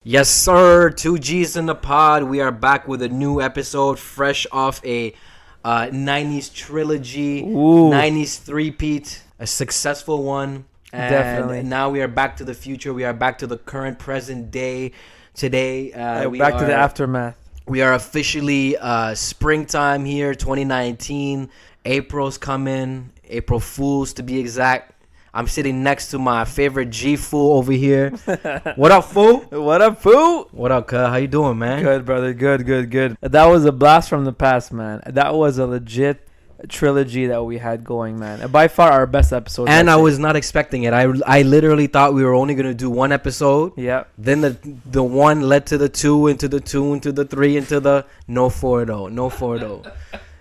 Yes, sir. 2G's in the pod. We are back with a new episode, fresh off a 90s trilogy, Ooh. 90s three-peat, a successful one. And Definitely. now we are back to the future. We are back to the current present day. Today, Back to the aftermath. we are officially springtime here, 2019. April's coming. April Fools, to be exact. I'm sitting next to my favorite G fool over here. What up, fool? What up, fool? What up, cuz? How you doing, man? Good, brother. Good. That was a blast from the past, man. That was a legit trilogy that we had going, man. By far our best episode. And I was not expecting it. I literally thought we were only gonna do one episode. Yeah. Then the one led to the two, into the two, into the three, into the no 4-0. No 4-0.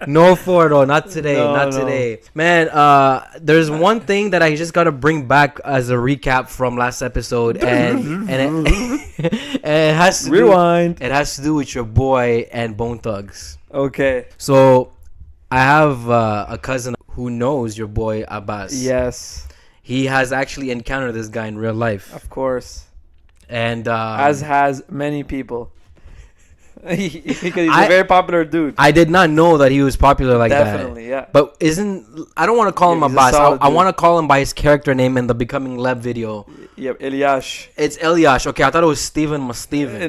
No 4-0. Not today. No. Today. Man, there's one thing that I just gotta bring back as a recap from last episode, and it has to Rewind. It has to do with your boy and Bone Thugs. Okay. So I have a cousin who knows your boy Abbas. Yes. He has actually encountered this guy in real life. Of course. And As has many people. Because he's a very popular dude. I did not know that he was popular like that. Definitely, yeah. But I don't want to call him He's a Abbas. solid I dude. want to call him by his character name in the Becoming Lev video. Yep, Eliash. It's Eliash. Okay, I thought it was Steven.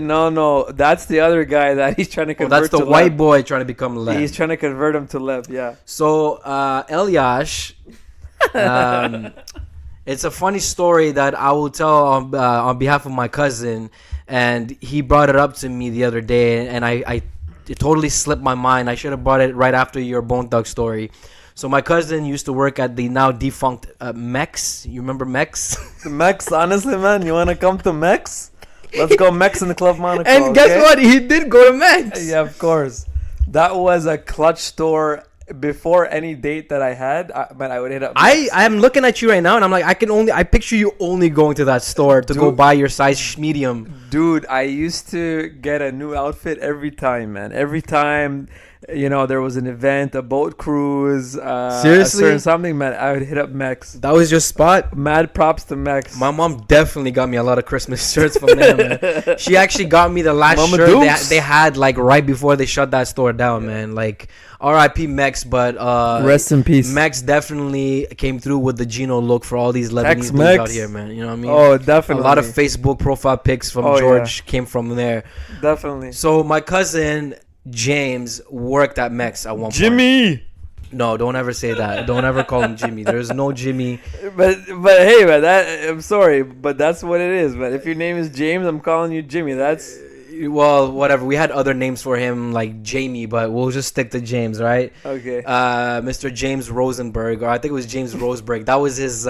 No. That's the other guy that he's trying to Oh, convert that's the to white Lev. boy trying to become Lev. He's trying to convert him to Lev, yeah. So, Eliash, it's a funny story that I will tell on behalf of my cousin, and he brought it up to me the other day, and it totally slipped my mind. I should have brought it right after your Bone Thug story. So my cousin used to work at the now defunct Mex. You remember Mex? Mex, honestly, man, you want to come to Mex? Let's go Mex in the Club Monaco. And guess what? He did go to Mex. Yeah, of course. That was a clutch store before any date that I had. I would hit up Mex. I'm looking at you right now, and I'm like, I picture you only going to that store to go buy your size medium. Dude, I used to get a new outfit every time, man. Every time, there was an event, a boat cruise, Seriously? something, man, I would hit up Mex. That was your spot? Mad props to Mex. My mom definitely got me a lot of Christmas shirts from there, man. She actually got me the last Mama shirt Dukes. they had, like, right before they shut that store down, man. Like, R.I.P. Mex, but Rest in peace. Mex definitely came through with the Gino look for all these Lebanese dudes Tex-Mex. out here, man. You know what I mean? Oh, definitely. A lot of Facebook profile pics from George came from there. Definitely. So my cousin James worked at Mex at one point. Jimmy. No, don't ever say that. Don't ever call him Jimmy. There's no Jimmy. But hey, man, I'm sorry, but that's what it is, man. If your name is James, I'm calling you Jimmy. That's Well, whatever. We had other names for him, like Jamie, but we'll just stick to James, right? okay. Mr. James Rosenberg, or I think it was James Roseberg. That was his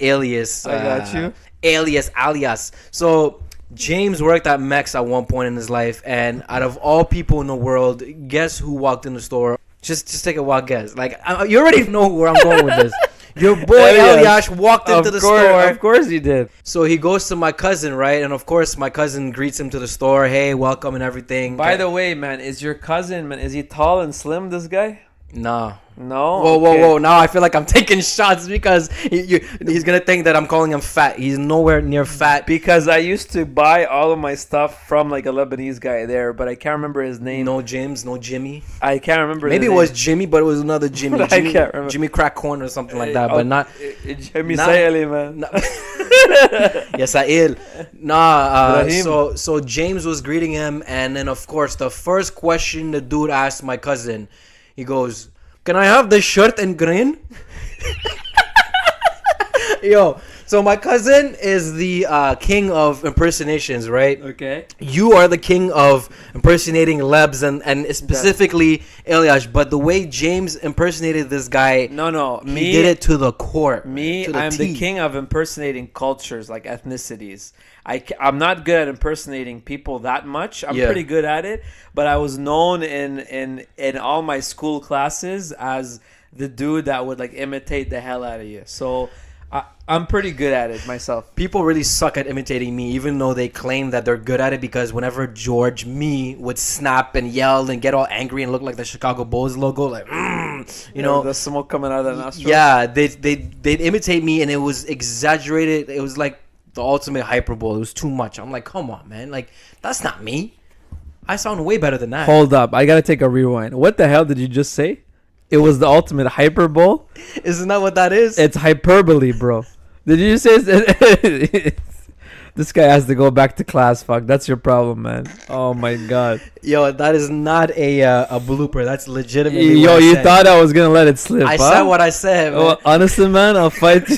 alias. I got you. Alias. So James worked at Mex at one point in his life, and out of all people in the world, guess who walked in the store? Just take a wild guess. Like, you already know where I'm going with this. Your boy Eliash walked into the store. Of course he did. So he goes to my cousin, right? And of course, my cousin greets him to the store. Hey, welcome and everything. By the way, man, is your cousin, man, is he tall and slim, this guy? Nah. No? Whoa. Now I feel like I'm taking shots because he's going to think that I'm calling him fat. He's nowhere near fat. Because I used to buy all of my stuff from, like, a Lebanese guy there, but I can't remember his name. No James, no Jimmy. I can't remember Maybe his it name. was Jimmy, but it was another Jimmy. I can't remember. Jimmy Crack Corn or something like that, but not... Jimmy Nah. Sayeli, man. Yes, I ill. Nah, Ibrahim. so James was greeting him, and then, of course, the first question the dude asked my cousin, he goes... Can I have the shirt in green? Yo, so my cousin is the king of impersonations, right? Okay. You are the king of impersonating Lebs and specifically Eliash. But the way James impersonated this guy, No. he did it to the core. Me, to the I'm the T. king of impersonating cultures, like ethnicities. I'm not good at impersonating people that much. I'm pretty good at it, but I was known in all my school classes as the dude that would, like, imitate the hell out of you. So I'm pretty good at it myself. People really suck at imitating me, even though they claim that they're good at it, because whenever George would snap and yell and get all angry and look like the Chicago Bulls logo, like, you know, the smoke coming out of the nostrils. yeah, they'd imitate me, and it was exaggerated. It was like the ultimate hyperbole. It was too much. I'm like, come on, man. Like, that's not me. I sound way better than that. Hold up. I got to take a rewind. What the hell did you just say? It was the ultimate hyperbole? Isn't that what that is? It's hyperbole, bro. Did you just say... This guy has to go back to class. Fuck, that's your problem, man. Oh my god. Yo, that is not a blooper. That's legitimately. Yo, you thought I was gonna let it slip? I said what I said. Man. Well, honestly, man, I'll fight.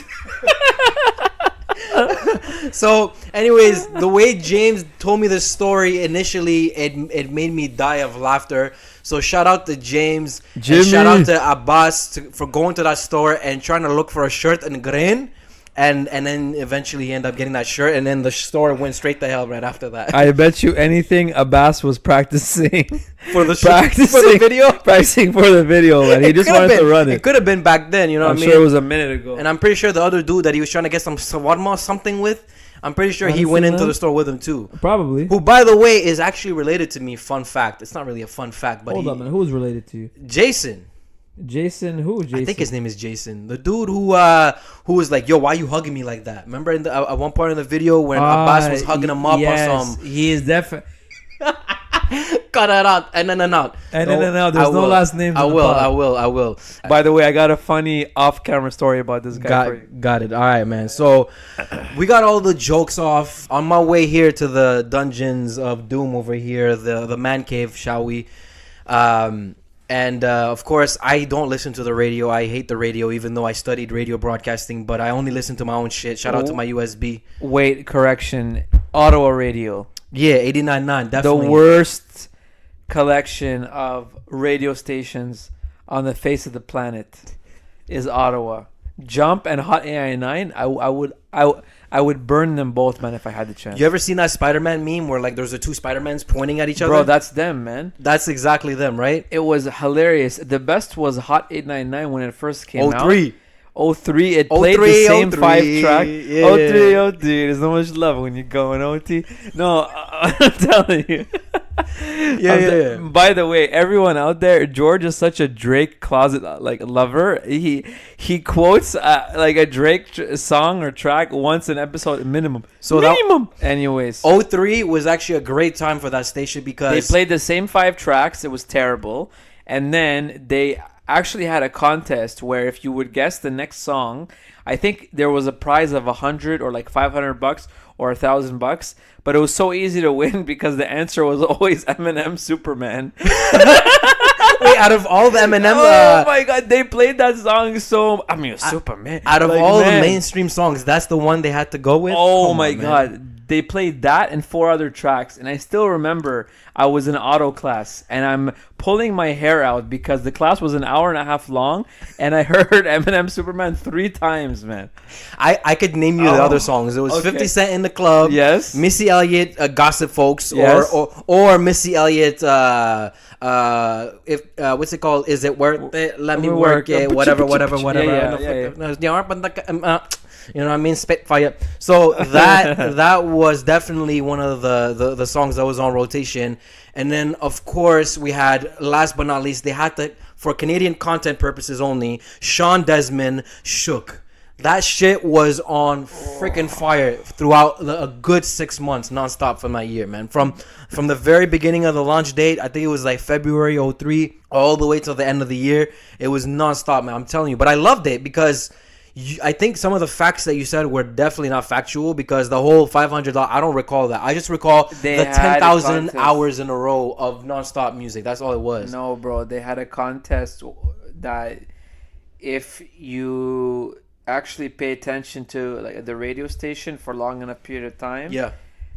So, anyways, the way James told me this story initially, it made me die of laughter. So shout out to James. Jimmy. And shout out to Abbas for going to that store and trying to look for a shirt in green. And then eventually he ended up getting that shirt, and then the store went straight to hell right after that. I bet you anything Abbas was practicing for the video. Practicing for the video, man. He just wanted to run it. It could have been back then, you know what I mean? I'm sure it was a minute ago. And I'm pretty sure the other dude that he was trying to get some shawarma something with, I'm pretty sure he went into the store with him too. Probably. Who, by the way, is actually related to me. Fun fact. It's not really a fun fact, but hold on, man. Who's related to you? Jason. Jason who? Jason? I think his name is Jason. The dude who was like, yo, why you hugging me like that? Remember in at one part in the video when Abbas was hugging him up on some... He is definitely... Cut that out. And then out. There's no last name. I will. By the way, I got a funny off-camera story about this guy. Got it. All right, man. So we got all the jokes off. On my way here to the dungeons of doom over here, the man cave, shall we? And of course, I don't listen to the radio. I hate the radio, even though I studied radio broadcasting. But I only listen to my own shit. Shout out to my USB. Wait, correction. Ottawa radio. Yeah, 89.9. Definitely. The worst collection of radio stations on the face of the planet is Ottawa. Jump and Hot 89. I would burn them both, man, if I had the chance. You ever seen that Spider-Man meme where like there's the two Spider-Mans pointing at each other? Bro, that's them, man. That's exactly them, right? It was hilarious. The best was Hot 899 when it first came out. 03. 03. It played the same 5 track. Yeah. 03, 03. There's so much love when you go in OT. No, I'm telling you. Yeah. By the way, everyone out there, George is such a Drake closet like lover. He quotes like a Drake song or track once an episode minimum. Anyways, 03 was actually a great time for that station because they played the same 5 tracks. It was terrible, and then they actually had a contest where if you would guess the next song, I think there was a prize of $100 or like $500 or $1,000, but it was so easy to win because the answer was always Eminem Superman. Wait, out of all the Eminem, oh my god, they played that song Superman. Out of all the mainstream songs, that's the one they had to go with. Oh my god. They played that and 4 other tracks, and I still remember I was in auto class and I'm pulling my hair out because the class was an hour and a half long, and I heard Eminem Superman 3 times, man. I could name you the other songs. It was 50 Cent in the Club, yes, Missy Elliott, Gossip Folks, yes, or Missy Elliott. What's it called? Is it worth it? Let me work it. Whatever. Yeah. You know what I mean? Spitfire. So that was definitely one of the songs that was on rotation. And then, of course, we had, last but not least, they had to, for Canadian content purposes only, Sean Desmond, Shook. That shit was on freaking fire throughout a good 6 months nonstop from that year, man. From the very beginning of the launch date, I think it was like February 03, all the way till the end of the year. It was nonstop, man. I'm telling you. But I loved it because... I think some of the facts that you said were definitely not factual because the whole $500, I don't recall that. I just recall the 10,000 hours in a row of nonstop music. That's all it was. No, bro. They had a contest that if you actually pay attention to like the radio station for long enough period of time, yeah,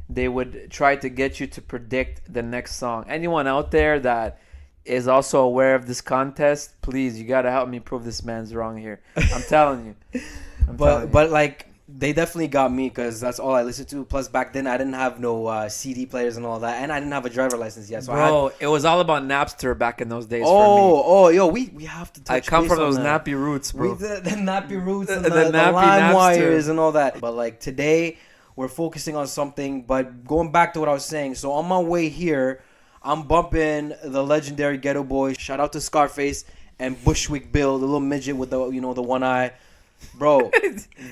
they would try to get you to predict the next song. Anyone out there that is also aware of this contest, please, you gotta help me prove this man's wrong here. I'm telling you. But like they definitely got me because that's all I listened to. Plus back then I didn't have no CD players and all that, and I didn't have a driver license yet. So it was all about Napster back in those days. Yo, we have to touch. I come from those that. nappy roots, bro. The nappy roots and the the lime wires and all that. But like today we're focusing on something. But going back to what I was saying, so on my way here, I'm bumping the legendary Ghetto Boy. Shout out to Scarface and Bushwick Bill, the little midget with the the one eye. bro.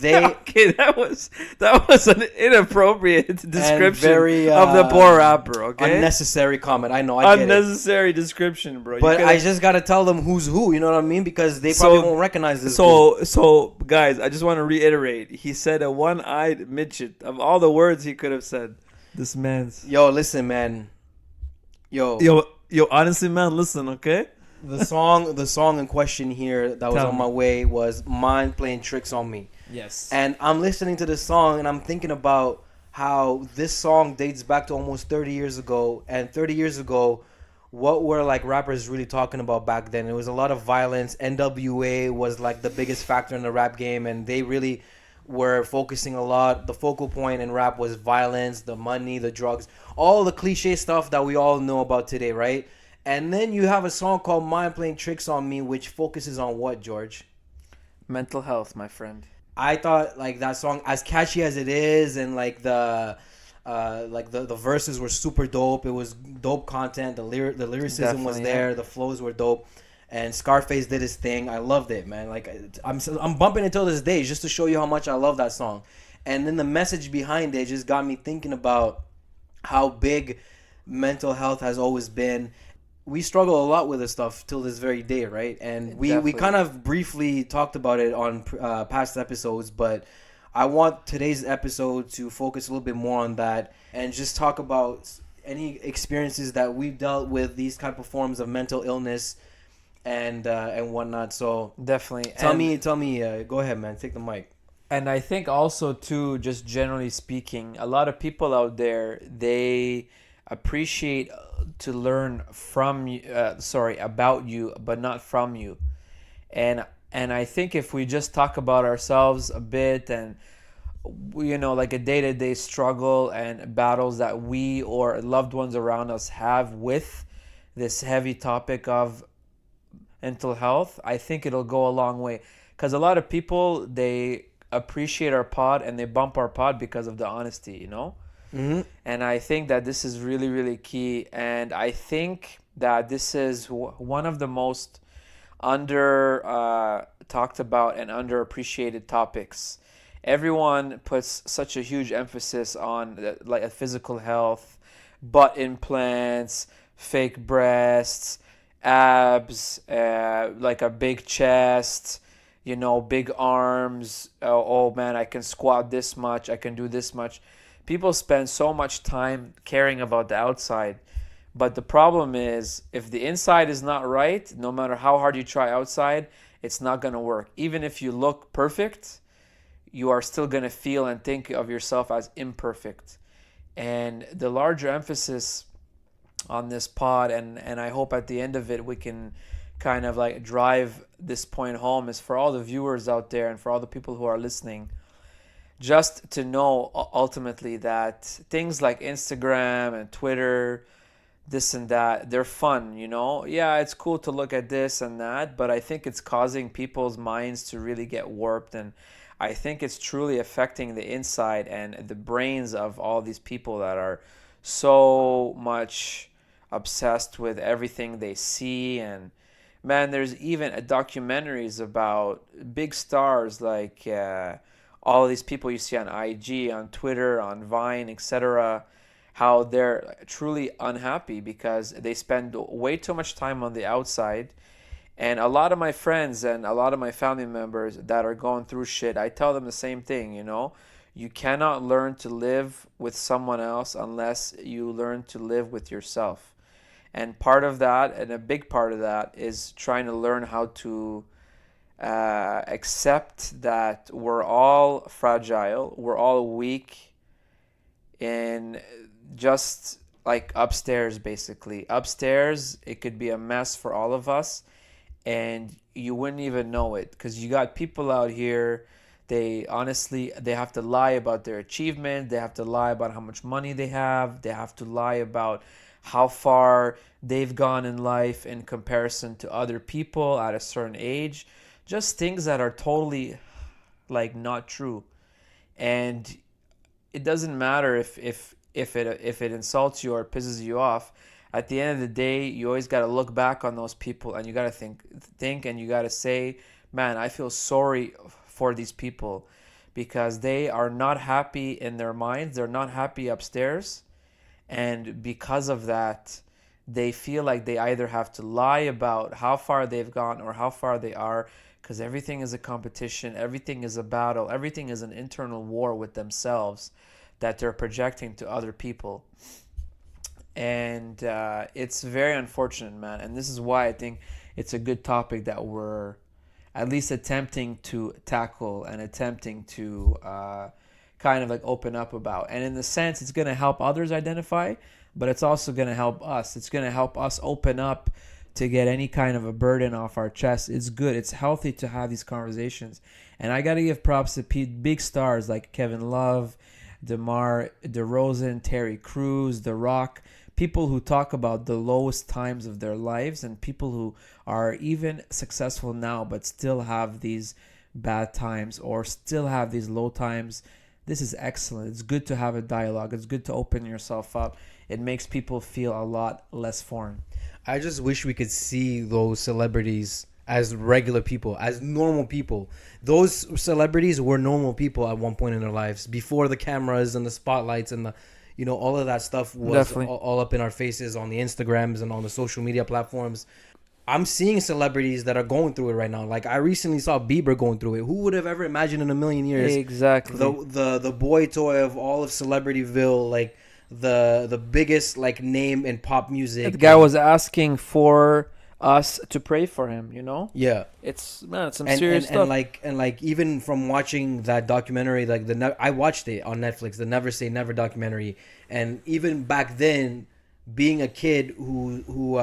They Okay, that was an inappropriate description very of the poor rapper. Okay, unnecessary comment. I know, I get it. unnecessary description, bro. But I just gotta tell them who's who. You know what I mean? Because they probably won't recognize this. So guys, I just want to reiterate. He said a one-eyed midget. Of all the words he could have said, this man's. Yo, listen, man. Yo, Honestly, man, listen, okay? the song in question here that was on my way was "Mind Playing Tricks on Me." Yes. And I'm listening to this song and I'm thinking about how this song dates back to almost 30 years ago. And 30 years ago, what were like rappers really talking about back then? It was a lot of violence. NWA was like the biggest factor in the rap game, and they really were focusing a lot. The focal point in rap was violence, the money, the drugs, all the cliche stuff that we all know about today, right? And then you have a song called "Mind Playing Tricks on Me," which focuses on what, George? Mental health, my friend. I thought like that song, as catchy as it is, and like the verses were super dope. It was dope content. The lyricism was there. Yeah. The flows were dope, and Scarface did his thing. I loved it, man. Like I'm bumping it till this day just to show you how much I love that song. And then the message behind it just got me thinking about how big mental health has always been. We struggle a lot with this stuff till this very day, right? And we kind of briefly talked about it on past episodes, but I want today's episode to focus a little bit more on that and just talk about any experiences that we've dealt with these type of forms of mental illness and whatnot. So definitely tell me. Go ahead, man. Take the mic. And I think also too, just generally speaking, a lot of people out there, they appreciate to learn from you, about you, but not from you. And I think if we just talk about ourselves a bit, and like a day-to-day struggle and battles that we or loved ones around us have with this heavy topic of mental health, I think it'll go a long way. Because a lot of people, they appreciate our pod and they bump our pod because of the honesty, Mm-hmm. And I think that this is really, really key. And I think that this is one of the most under talked about and underappreciated topics. Everyone puts such a huge emphasis on like physical health, butt implants, fake breasts, abs, like a big chest, big arms. Oh man, I can squat this much, I can do this much. People spend so much time caring about the outside. But the problem is, if the inside is not right, no matter how hard you try outside, it's not going to work. Even if you look perfect, you are still going to feel and think of yourself as imperfect. And the larger emphasis on this pod, and I hope at the end of it we can kind of like drive this point home, is for all the viewers out there and for all the people who are listening, just to know ultimately that things like Instagram and Twitter, this and that, they're fun, Yeah, it's cool to look at this and that, but I think it's causing people's minds to really get warped, and I think it's truly affecting the inside and the brains of all these people that are so much obsessed with everything they see. And man, there's even documentaries about big stars like all of these people you see on IG, on Twitter, on Vine, etc., how they're truly unhappy because they spend way too much time on the outside. And a lot of my friends and a lot of my family members that are going through shit, I tell them the same thing, You cannot learn to live with someone else unless you learn to live with yourself. And part of that, and a big part of that, is trying to learn how to accept that we're all fragile, we're all weak, in just like upstairs, basically. Upstairs, it could be a mess for all of us, and you wouldn't even know it, because you got people out here, they have to lie about their achievement, they have to lie about how much money they have, they have to lie about how far they've gone in life in comparison to other people at a certain age. Just things that are totally like not true. And it doesn't matter if it insults you or pisses you off. At the end of the day, you always got to look back on those people and you got to think and you got to say, man, I feel sorry for these people, because they are not happy in their minds. They're not happy upstairs. And because of that, they feel like they either have to lie about how far they've gone or how far they are, because everything is a competition, everything is a battle, everything is an internal war with themselves that they're projecting to other people. And it's very unfortunate, man. And this is why I think it's a good topic that we're at least attempting to tackle and attempting to kind of like open up about. And in the sense, it's going to help others identify, but it's also going to help us. It's going to help us open up to get any kind of a burden off our chest. It's good. It's healthy to have these conversations. And I got to give props to big stars like Kevin Love, DeMar DeRozan, Terry Crews, The Rock, people who talk about the lowest times of their lives, and people who are even successful now but still have these bad times or still have these low times. This is excellent. It's good to have a dialogue. It's good to open yourself up. It makes people feel a lot less foreign. I just wish we could see those celebrities as regular people, as normal people. Those celebrities were normal people at one point in their lives before the cameras and the spotlights and the, you know, all of that stuff was all up in our faces on the Instagrams and on the social media platforms. I'm seeing celebrities that are going through it right now. Like I recently saw Bieber going through it. Who would have ever imagined in a million years? Exactly. The boy toy of all of Celebrityville, like the biggest like name in pop music. The guy was asking for us to pray for him, you know? Yeah. It's some serious stuff. And like even from watching that documentary, like I watched it on Netflix, the Never Say Never documentary, and even back then, being a kid who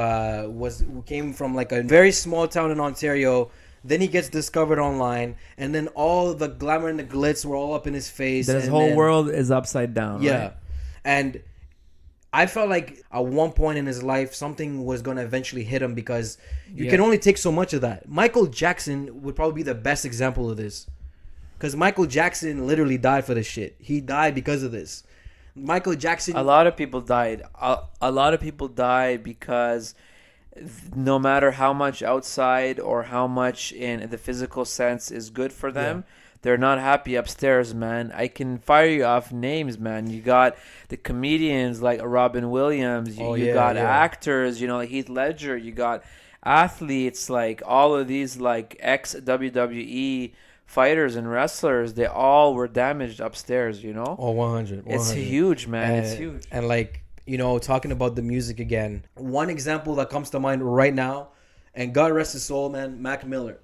came from like a very small town in Ontario, then he gets discovered online, and then all the glamour and the glitz were all up in his face. His whole world is upside down. Yeah, right? And I felt like at one point in his life something was going to eventually hit him, because you can only take so much of that. Michael Jackson would probably be the best example of this, because Michael Jackson literally died for this shit. He died because of this. Michael Jackson. A lot of people died. A lot of people died because no matter how much outside or how much in the physical sense is good for them, they're not happy upstairs, man. I can fire you off names, man. You got the comedians like Robin Williams. You got actors, you know, like Heath Ledger. You got athletes like all of these like ex-WWE fighters and wrestlers. They all were damaged upstairs, you know? Oh, 100. It's huge, man. It's huge. And like, you know, talking about the music again, one example that comes to mind right now, and God rest his soul, man, Mac Miller.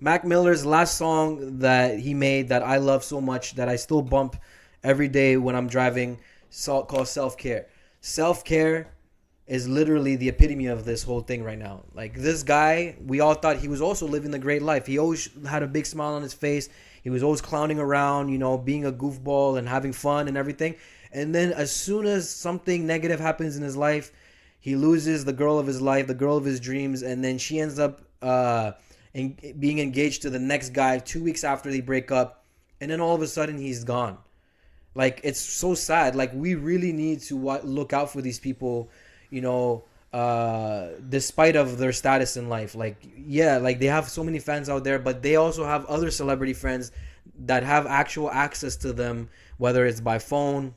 Mac Miller's last song that he made that I love so much, that I still bump every day when I'm driving, called Self-Care. Self-Care is literally the epitome of this whole thing right now. Like, this guy, we all thought he was also living the great life. He always had a big smile on his face. He was always clowning around, you know, being a goofball and having fun and everything. And then as soon as something negative happens in his life, he loses the girl of his life, the girl of his dreams, and then she ends up being engaged to the next guy 2 weeks after they break up. And then all of a sudden, he's gone. Like, it's so sad. Like, we really need to look out for these people, you know, despite of their status in life. Like, yeah, like they have so many fans out there, but they also have other celebrity friends that have actual access to them, whether it's by phone,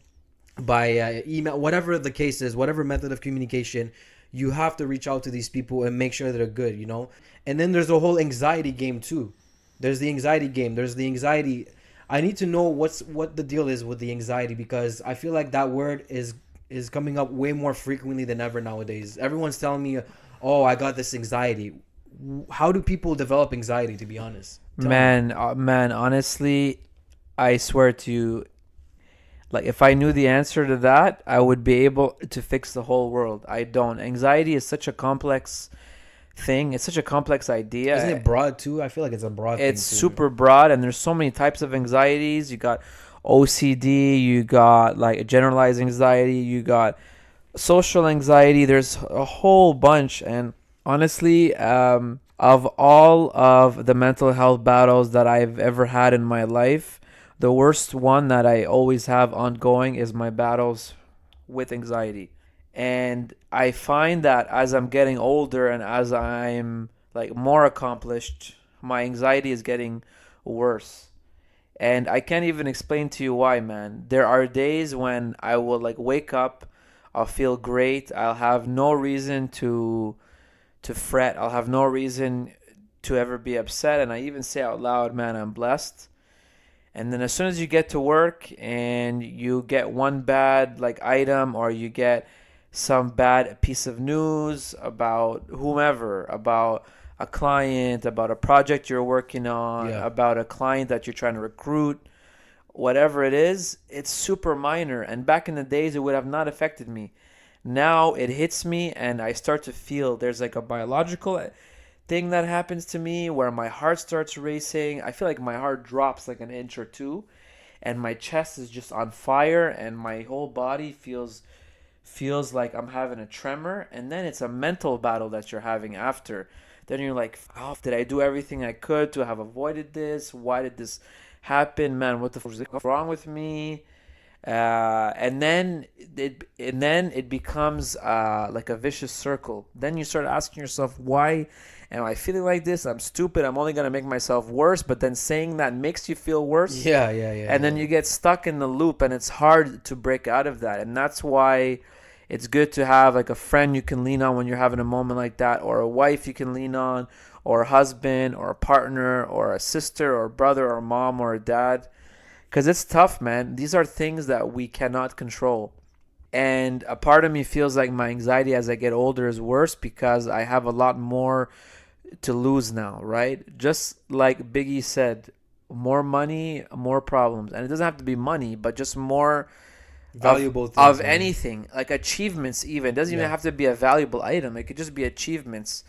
by email, whatever the case is, whatever method of communication. You have to reach out to these people and make sure they're good, you know? And then there's the whole anxiety game too. There's the anxiety game. There's the anxiety. I need to know what the deal is with the anxiety, because I feel like that word is coming up way more frequently than ever nowadays. Everyone's telling me, oh, I got this anxiety. How do people develop anxiety, to be honest? Man, honestly, I swear to you, like, if I knew the answer to that, I would be able to fix the whole world. I don't. Anxiety is such a complex thing. It's such a complex idea. Isn't it broad too? I feel like it's a broad thing. It's super broad, and there's so many types of anxieties. You got OCD, you got like generalized anxiety, you got social anxiety. There's a whole bunch. And honestly, of all of the mental health battles that I've ever had in my life, the worst one that I always have ongoing is my battles with anxiety. And I find that as I'm getting older and as I'm like more accomplished, my anxiety is getting worse. And I can't even explain to you why, man. There are days when I will like wake up, I'll feel great. I'll have no reason to fret. I'll have no reason to ever be upset, and I even say out loud, man, I'm blessed. And then as soon as you get to work and you get one bad like item, or you get some bad piece of news about whomever, about a client, about a project you're working on, Yeah. about a client that you're trying to recruit, whatever it is, it's super minor. And back in the days, it would have not affected me. Now it hits me, and I start to feel there's like a biological thing that happens to me where my heart starts racing. I feel like my heart drops like an inch or two, and my chest is just on fire, and my whole body feels like I'm having a tremor. And then it's a mental battle that you're having after. Then you're like, oh, did I do everything I could to have avoided this? Why did this happen, man? What the fuck is wrong with me? And then it becomes like a vicious circle. Then you start asking yourself, why am I feeling like this? I'm stupid. I'm only gonna make myself worse. But then saying that makes you feel worse. Yeah, yeah, yeah. And then yeah. you get stuck in the loop, and it's hard to break out of that. And that's why it's good to have like a friend you can lean on when you're having a moment like that, or a wife you can lean on, or a husband, or a partner, or a sister, or a brother, or a mom, or a dad. Because it's tough, man. These are things that we cannot control. And a part of me feels like my anxiety as I get older is worse because I have a lot more to lose now, right? Just like Biggie said, more money, more problems. And it doesn't have to be money, but just more Valuable of things, man. anything, like achievements even. It doesn't even Yeah. have to be a valuable item. It could just be achievements.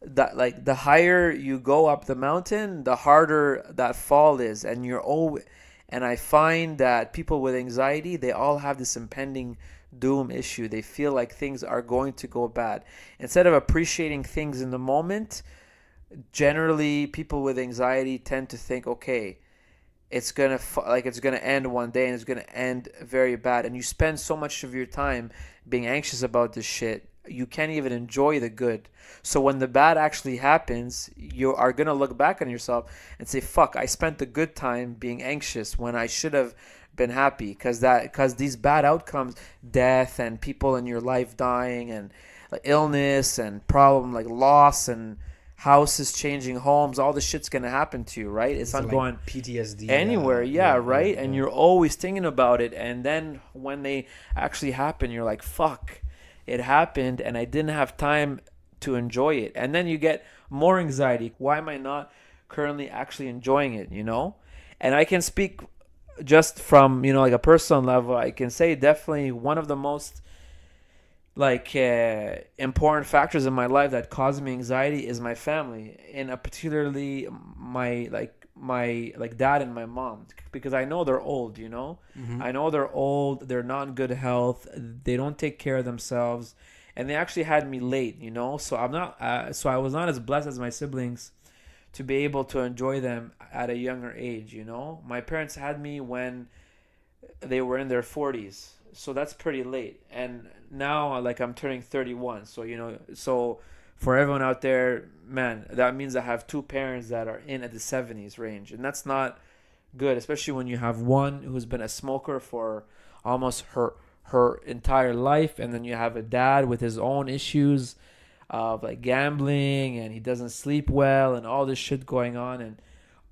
That like the higher you go up the mountain, the harder that fall is. And I find that people with anxiety, they all have this impending doom issue. They feel like things are going to go bad. Instead of appreciating things in the moment, generally people with anxiety tend to think, okay, it's gonna end one day, and it's gonna end very bad. And you spend so much of your time being anxious about this shit, you can't even enjoy the good. So when the bad actually happens, you are gonna look back on yourself and say, "Fuck! I spent the good time being anxious when I should have been happy." Because these bad outcomes, death and people in your life dying, and like illness and problem like loss and houses changing homes, all this shit's gonna happen to you, right? It's not like going PTSD. anywhere. Yeah, right. And you're always thinking about it, and then when they actually happen, you're like, fuck, it happened and I didn't have time to enjoy it. And then you get more anxiety. Why am I not currently actually enjoying it, And I can speak just from, like a personal level. I can say definitely one of the most like important factors in my life that cause me anxiety is my family, and particularly my dad and my mom, because I know they're old. Mm-hmm. I know they're old, they're not in good health, they don't take care of themselves, and they actually had me late. So I was not as blessed as my siblings to be able to enjoy them at a younger age. My parents had me when they were in their 40s, so that's pretty late. And now like I'm turning 31, so for everyone out there, man, that means I have two parents that are in at the 70s range, and that's not good, especially when you have one who's been a smoker for almost her entire life, and then you have a dad with his own issues of like gambling, and he doesn't sleep well, and all this shit going on. And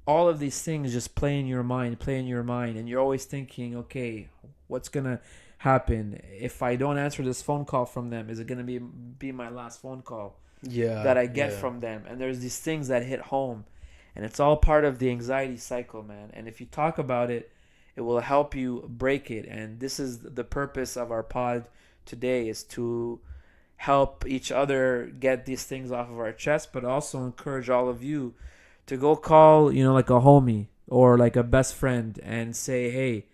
all of these things just play in your mind, and you're always thinking, okay, what's gonna happen if I don't answer this phone call from them? Is it gonna be my last phone call that I get from them? And there's these things that hit home, and it's all part of the anxiety cycle, man. And if you talk about it, it will help you break it. And this is the purpose of our pod today, is to help each other get these things off of our chest, but also encourage all of you to go call, like a homie or like a best friend and say, hey,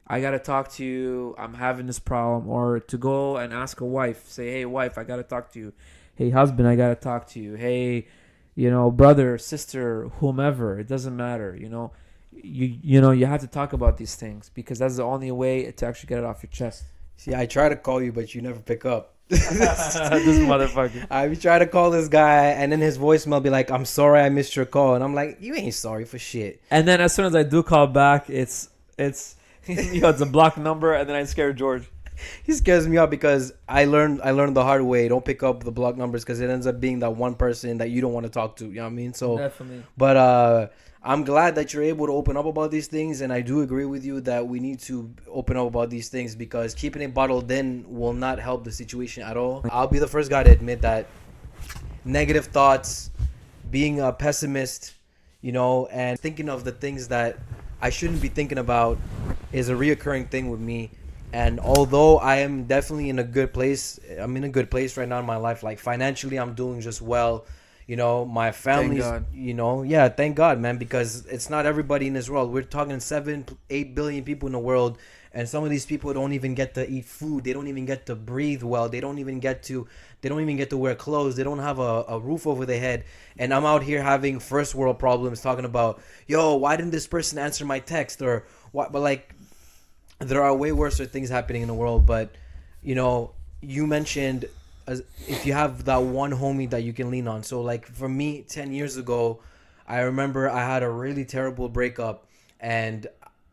I got to talk to you. I'm having this problem. Or to go and ask a wife, say, hey, wife, I got to talk to you. Hey, husband, I got to talk to you. Hey, brother, sister, whomever, it doesn't matter. You have to talk about these things because that's the only way to actually get it off your chest. See, I try to call you, but you never pick up. This motherfucker. I be trying to call this guy, and then his voicemail be like, "I'm sorry, I missed your call," and I'm like, "You ain't sorry for shit." And then as soon as I do call back, it's it's a blocked number, and then I scare George. He scares me out because I learned the hard way. Don't pick up the block numbers because it ends up being that one person that you don't want to talk to. You know what I mean? So Definitely. But I'm glad that you're able to open up about these things, and I do agree with you that we need to open up about these things because keeping it bottled in will not help the situation at all. I'll be the first guy to admit that negative thoughts, being a pessimist, and thinking of the things that I shouldn't be thinking about is a reoccurring thing with me. And although I am definitely in a good place, I'm in a good place right now in my life. Like financially, I'm doing just well. My family's, yeah, thank God, man, because it's not everybody in this world. We're talking 7-8 billion people in the world, and some of these people don't even get to eat food. They don't even get to breathe well. They don't even get to wear clothes. They don't have a roof over their head. And I'm out here having first world problems, talking about, yo, why didn't this person answer my text, or what? But like, there are way worse things happening in the world. But you mentioned if you have that one homie that you can lean on. So like for me, 10 years ago, I remember I had a really terrible breakup, and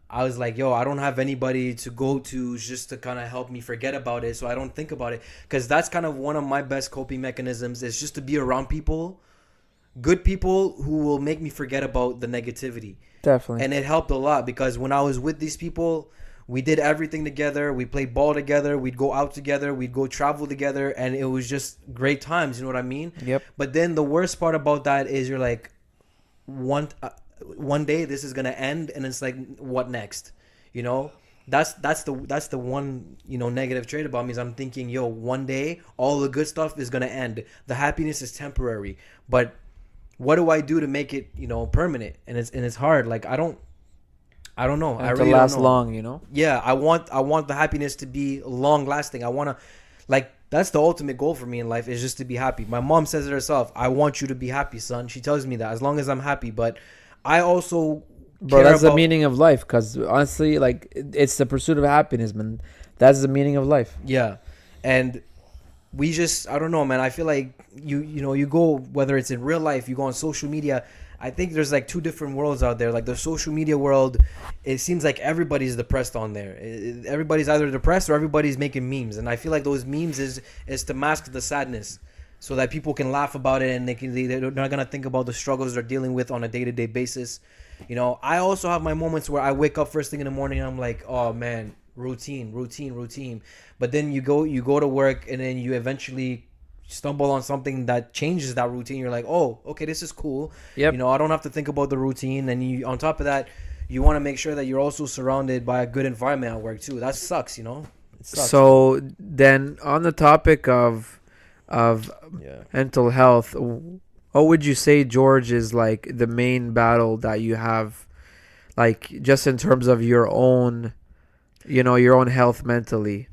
I was like, yo, I don't have anybody to go to just to kind of help me forget about it, so I don't think about it. Because that's kind of one of my best coping mechanisms, is just to be around people, good people who will make me forget about the negativity. Definitely. And it helped a lot because when I was with these people, we did everything together. We played ball together. We'd go out together. We'd go travel together. And it was just great times. You know what I mean? Yep. But then the worst part about that is you're like, one day this is going to end. And it's like, what next? That's the one, negative trait about me is I'm thinking, yo, one day all the good stuff is going to end. The happiness is temporary. But what do I do to make it, permanent? And it's hard. Like, I don't know. And I really last don't know. Long, Yeah, I want the happiness to be long lasting. I want to, like, that's the ultimate goal for me in life, is just to be happy. My mom says it herself. I want you to be happy, son. She tells me that as long as I'm happy. But I also, bro, that's the meaning of life. Because honestly, like, it's the pursuit of happiness, man. That's the meaning of life. Yeah, and we just, I don't know, man. I feel like you go, whether it's in real life, you go on social media. I think there's like two different worlds out there. Like the social media world, it seems like everybody's depressed on there. Everybody's either depressed or everybody's making memes. And I feel like those memes is to mask the sadness so that people can laugh about it and they're not going to think about the struggles they're dealing with on a day-to-day basis. I also have my moments where I wake up first thing in the morning and I'm like, oh man, routine. But then you go to work and then you eventually stumble on something that changes that routine. You're like, oh, okay, this is cool. Yep. I don't have to think about the routine. And you, on top of that, you want to make sure that you're also surrounded by a good environment at work too. That sucks, It sucks. So then, on the topic of mental health, what would you say, George, is like the main battle that you have, like just in terms of your own health mentally?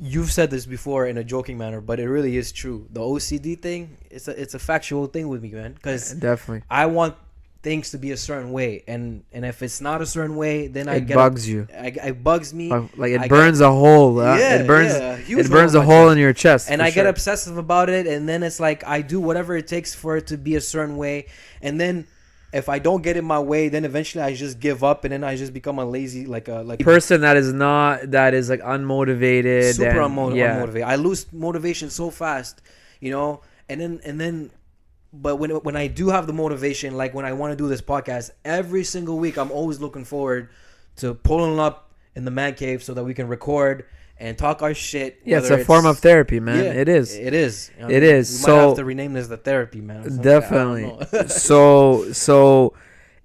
You've said this before in a joking manner, but it really is true. The OCD thing, it's a factual thing with me, man. Because definitely, I want things to be a certain way, and if it's not a certain way, then it bugs you. It bugs me. Like it burns a hole. Yeah, it burns. Yeah, it burns a hole in your chest. And I get obsessive about it, and then it's like I do whatever it takes for it to be a certain way, and then if I don't get in my way, then eventually I just give up, and then I just become a lazy, like person that is like unmotivated, super unmotivated. I lose motivation so fast, and then, but when I do have the motivation, like when I want to do this podcast, every single week I'm always looking forward to pulling up in the man cave so that we can record and talk our shit. Yeah, it's a form of therapy, man. Yeah, it is. It is. It is. We might have to rename this the therapy, man. Definitely. So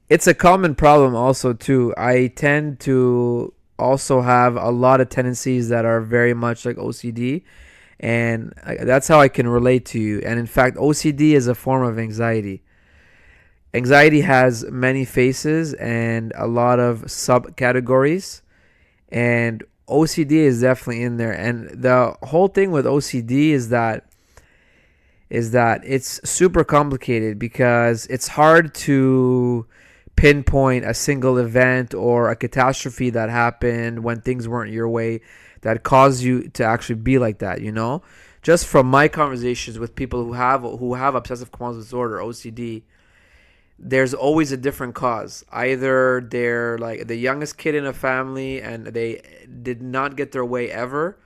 it's a common problem also too. I tend to also have a lot of tendencies that are very much like OCD, and that's how I can relate to you. And in fact, OCD is a form of anxiety. Anxiety has many faces and a lot of subcategories, and OCD is definitely in there. And the whole thing with OCD is that it's super complicated because it's hard to pinpoint a single event or a catastrophe that happened when things weren't your way that cause you to actually be like that, you know? Just from my conversations with people who have obsessive compulsive disorder, OCD, there's always a different cause. Either they're like the youngest kid in a family and they did not get their way ever.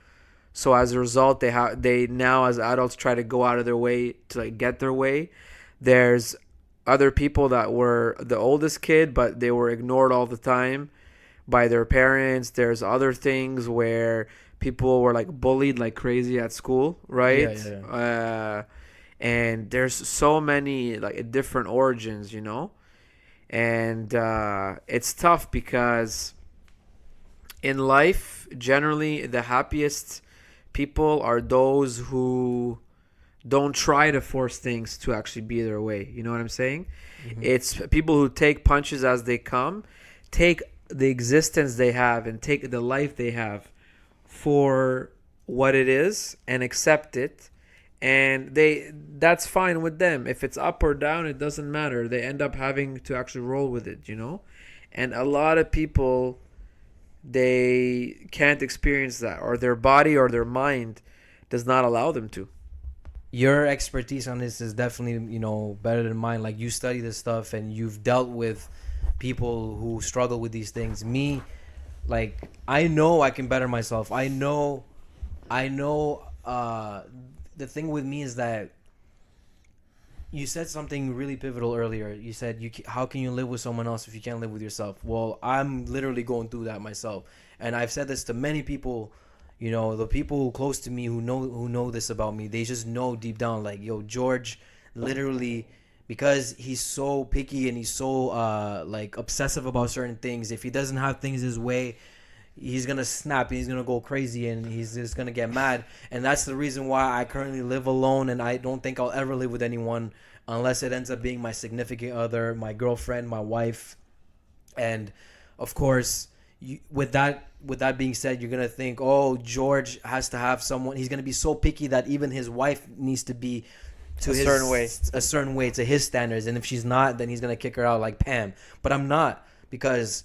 So as a result, they now as adults try to go out of their way to like get their way. There's other people that were the oldest kid, but they were ignored all the time by their parents. There's other things where people were like bullied like crazy at school, right? And there's so many like different origins, you know? And it's tough because in life, generally, the happiest people are those who don't try to force things to actually be their way. You know what I'm saying? Mm-hmm. It's people who take punches as they come, take the existence they have and take the life they have for what it is and accept it, and that's fine with them. If it's up or down, it doesn't matter. They end up having to actually roll with it, you know? And a lot of people, they can't experience that, or their body or their mind does not allow them to. Your expertise on this is definitely, better than mine. Like, you study this stuff and you've dealt with people who struggle with these things. Me, like, I know I can better myself. I know the thing with me is that you said something really pivotal earlier. You said, how can you live with someone else if you can't live with yourself? Well, I'm literally going through that myself. And I've said this to many people, the people close to me who know this about me. They just know deep down, like, yo, George, literally, because he's so picky and he's so like obsessive about certain things, if he doesn't have things his way, he's gonna snap and he's gonna go crazy and he's just gonna get mad. And that's the reason why I currently live alone, and I don't think I'll ever live with anyone unless it ends up being my significant other, my girlfriend, my wife. And of course, with that being said, you're gonna think, oh, George has to have someone. He's gonna be so picky that even his wife needs to be a certain way to his standards, and if she's not, then he's gonna kick her out like Pam. But I'm not, because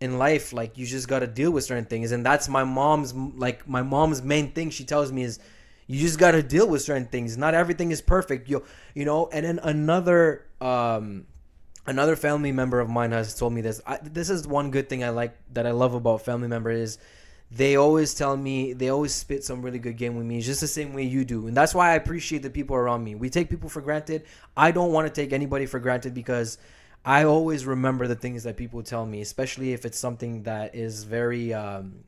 in life, like, you just gotta deal with certain things, and that's my mom's main thing. She tells me is, you just gotta deal with certain things. Not everything is perfect, you know. And then another family member of mine has told me this. This is one good thing that I love about family members is they always spit some really good game with me, just the same way you do. And that's why I appreciate the people around me. We take people for granted. I don't want to take anybody for granted, because I always remember the things that people tell me, especially if it's something that is very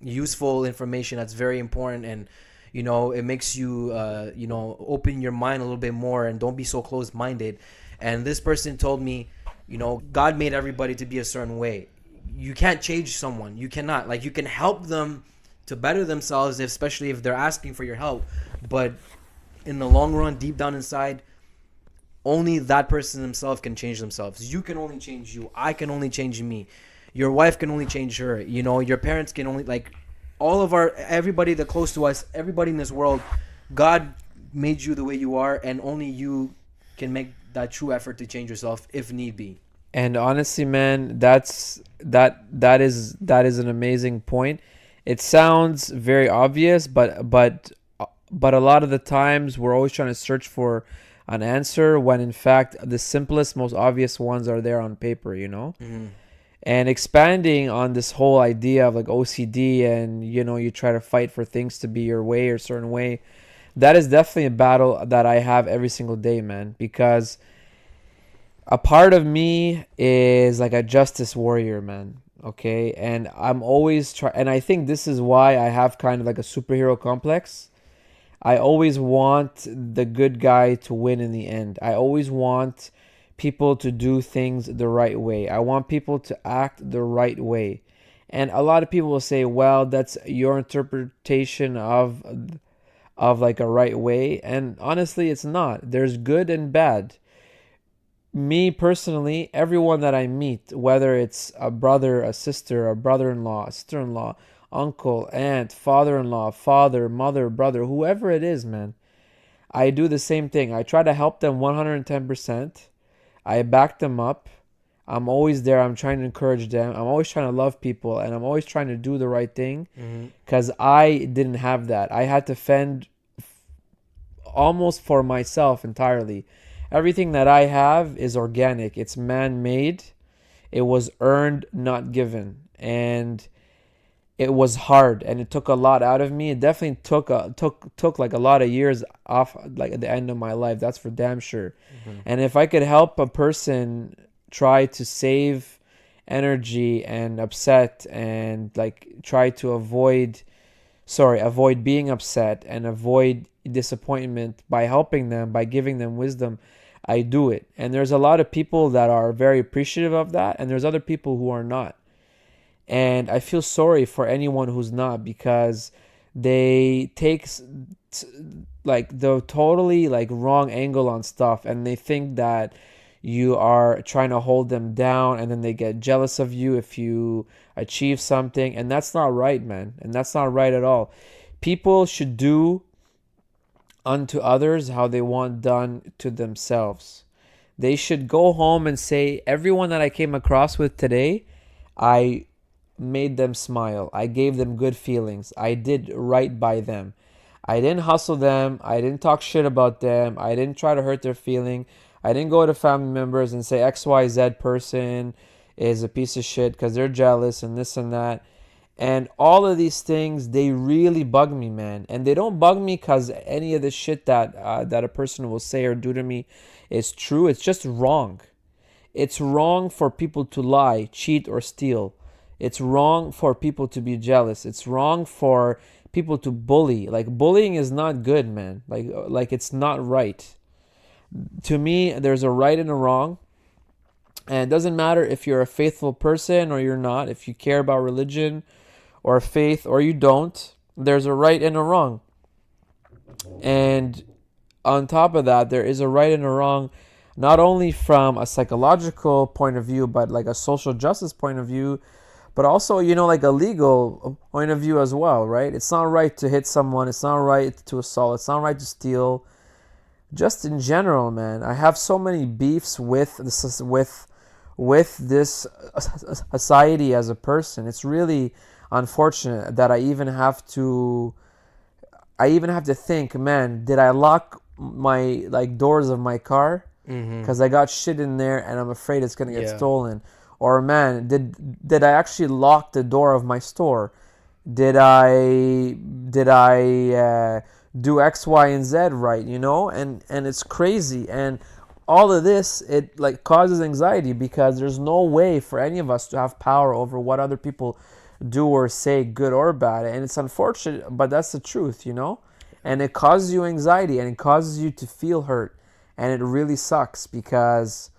useful information that's very important, and it makes you open your mind a little bit more and don't be so closed-minded. And this person told me, God made everybody to be a certain way. You can't change someone. You cannot. Like, you can help them to better themselves, especially if they're asking for your help. But in the long run, deep down inside, only that person themselves can change themselves. You can only change you. I can only change me. Your wife can only change her. Your parents can only, like, everybody that close to us, everybody in this world, God made you the way you are, and only you can make that true effort to change yourself if need be. And honestly, man, that is an amazing point. It sounds very obvious, but a lot of the times we're always trying to search for an answer when in fact the simplest, most obvious ones are there on paper, Mm-hmm. And expanding on this whole idea of like OCD, and you try to fight for things to be your way or a certain way, that is definitely a battle that I have every single day, man, because a part of me is like a justice warrior, man. Okay. And I'm always and I think this is why I have kind of like a superhero complex. I always want the good guy to win in the end. I always want people to do things the right way. I want people to act the right way. And a lot of people will say, well, that's your interpretation of like a right way. And honestly, it's not. There's good and bad. Me personally, everyone that I meet, whether it's a brother, a sister, a brother-in-law, a sister-in-law, uncle, aunt, father-in-law, father, mother, brother, whoever it is, man, I do the same thing. I try to help them 110%. I back them up. I'm always there. I'm trying to encourage them. I'm always trying to love people, and I'm always trying to do the right thing, Mm-hmm. because I didn't have that. I had to fend almost for myself entirely. Everything that I have is organic. It's man-made. It was earned, not given. And it was hard, and it took a lot out of me. It definitely took like a lot of years off, like at the end of my life. That's for damn sure. Mm-hmm. And if I could help a person try to save energy and upset, and like try to avoid being upset and avoid disappointment by helping them, by giving them wisdom, I do it. And there's a lot of people that are very appreciative of that, and there's other people who are not. And I feel sorry for anyone who's not, because they take like the totally like wrong angle on stuff, and they think that you are trying to hold them down, and then they get jealous of you if you achieve something, and that's not right, man. And that's not right at all. People should do unto others how they want done to themselves. They should go home and say, everyone that I came across with today, I made them smile. I gave them good feelings. I did right by them. I didn't hustle them. I didn't talk shit about them. I didn't try to hurt their feeling. I didn't go to family members and say XYZ person is a piece of shit because they're jealous and this and that. And all of these things, they really bug me, man. And they don't bug me because any of the shit that a person will say or do to me is true. It's just wrong. It's wrong for people to lie, cheat, or steal. It's wrong for people to be jealous. It's wrong for people to bully. Like, bullying is not good, man. Like it's not right. To me, there's a right and a wrong. And it doesn't matter if you're a faithful person or you're not, if you care about religion or faith or you don't, there's a right and a wrong. And on top of that, there is a right and a wrong, not only from a psychological point of view, but like a social justice point of view, but also, like a legal point of view as well, right? It's not right to hit someone. It's not right to assault. It's not right to steal. Just in general, man, I have so many beefs with this society as a person. It's really unfortunate that I even have to think, man, did I lock my like doors of my car because I got shit in there and I'm afraid it's gonna get stolen? Or, man, did I actually lock the door of my store? Did I do X, Y, and Z right? And it's crazy. And all of this, it like causes anxiety, because there's no way for any of us to have power over what other people do or say, good or bad. And it's unfortunate, but that's the truth, And it causes you anxiety, and it causes you to feel hurt, and it really sucks, because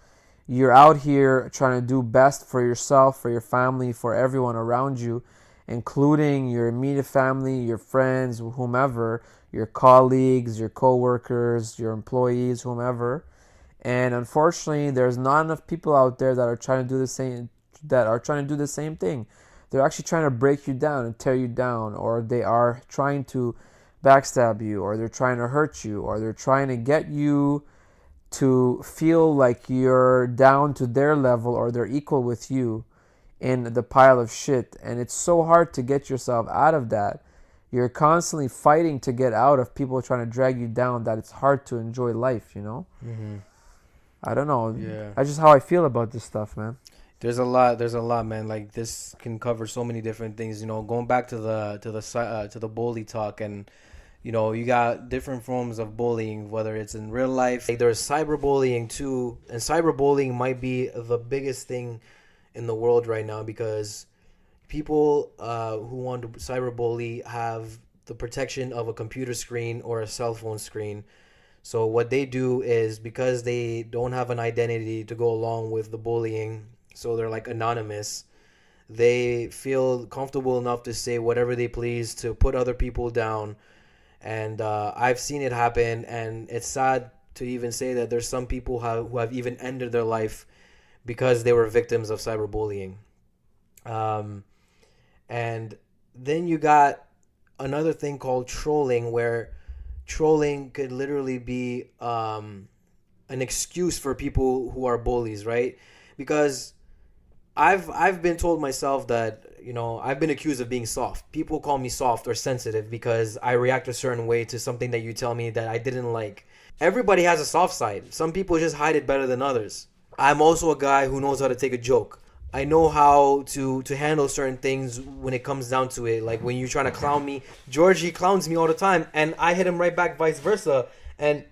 you're out here trying to do best for yourself, for your family, for everyone around you, including your immediate family, your friends, whomever, your colleagues, your co-workers, your employees, whomever. And unfortunately, there's not enough people out there that are trying to do the same thing. They're actually trying to break you down and tear you down, or they are trying to backstab you, or they're trying to hurt you, or they're trying to get you to feel like you're down to their level or they're equal with you in the pile of shit. And it's so hard to get yourself out of that. You're constantly fighting to get out of people trying to drag you down, that it's hard to enjoy life, I don't know. Yeah. That's just how I feel about this stuff, man. There's a lot, man. Like, this can cover so many different things, going back to the bully talk. And you got different forms of bullying, whether it's in real life. Like, there's cyberbullying too, and cyberbullying might be the biggest thing in the world right now, because people who want to cyberbully have the protection of a computer screen or a cell phone screen. So what they do is, because they don't have an identity to go along with the bullying, so they're like anonymous, they feel comfortable enough to say whatever they please, to put other people down. And I've seen it happen, and it's sad to even say that there's some people who have even ended their life because they were victims of cyberbullying. And then you got another thing called trolling, where trolling could literally be an excuse for people who are bullies, right? Because I've been told myself that, I've been accused of being soft. People call me soft or sensitive because I react a certain way to something that you tell me that I didn't like. Everybody has a soft side. Some people just hide it better than others. I'm also a guy who knows how to take a joke. I know how to handle certain things when it comes down to it. Like when you're trying to clown me, George, he clowns me all the time, and I hit him right back, vice versa. And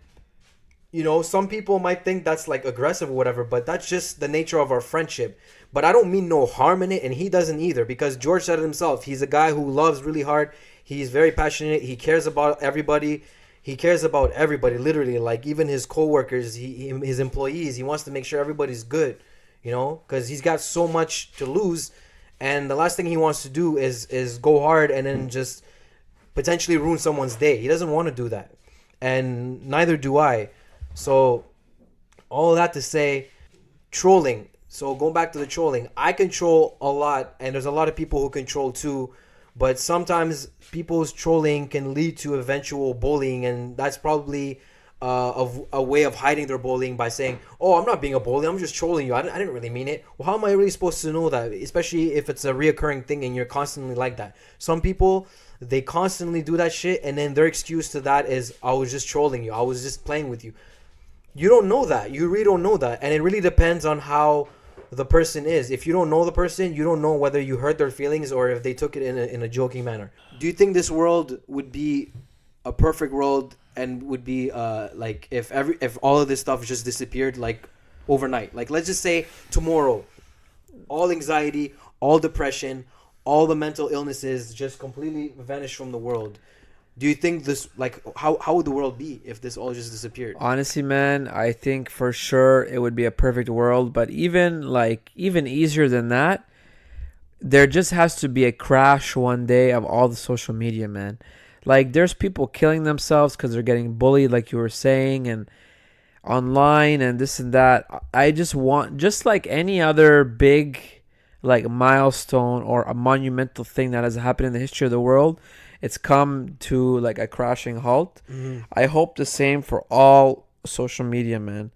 some people might think that's like aggressive or whatever, but that's just the nature of our friendship. But I don't mean no harm in it, and he doesn't either, because George said it himself. He's a guy who loves really hard. He's very passionate. He cares about everybody. He cares about everybody, literally, like even his coworkers, his employees. He wants to make sure everybody's good, because he's got so much to lose, and the last thing he wants to do is go hard and then just potentially ruin someone's day. He doesn't want to do that, and neither do I. So all of that to say, trolling. So going back to the trolling, I control a lot, and there's a lot of people who control too. But sometimes people's trolling can lead to eventual bullying, and that's probably a way of hiding their bullying by saying, "Oh, I'm not being a bully. I'm just trolling you. I didn't really mean it." Well, how am I really supposed to know that? Especially if it's a reoccurring thing and you're constantly like that. Some people, they constantly do that shit, and then their excuse to that is, "I was just trolling you. I was just playing with you." You don't know that. You really don't know that, and it really depends on how the person is. If you don't know the person, you don't know whether you hurt their feelings or if they took it in a joking manner. Do you think this world would be a perfect world and would be like if all of this stuff just disappeared like overnight? Like let's just say tomorrow, all anxiety, all depression, all the mental illnesses just completely vanish from the world. Do you think this, like, how would the world be if this all just disappeared? Honestly, man, I think for sure it would be a perfect world. But even easier than that, there just has to be a crash one day of all the social media, man. Like, there's people killing themselves because they're getting bullied, like you were saying, and online and this and that. I just want, just like any other big, like, milestone or a monumental thing that has happened in the history of the world, it's come to like a crashing halt. Mm-hmm. I hope the same for all social media, man,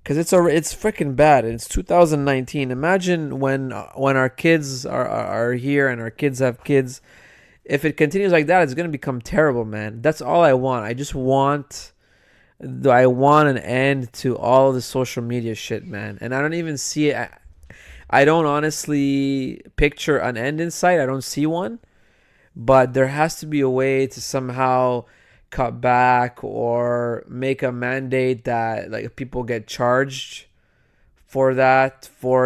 because it's freaking bad. It's 2019. Imagine when our kids are here and our kids have kids. If it continues like that, it's gonna become terrible, man. That's all I want. I want an end to all the social media shit, man. And I don't even see it. I don't honestly picture an end in sight. I don't see one. But there has to be a way to somehow cut back or make a mandate that like people get charged for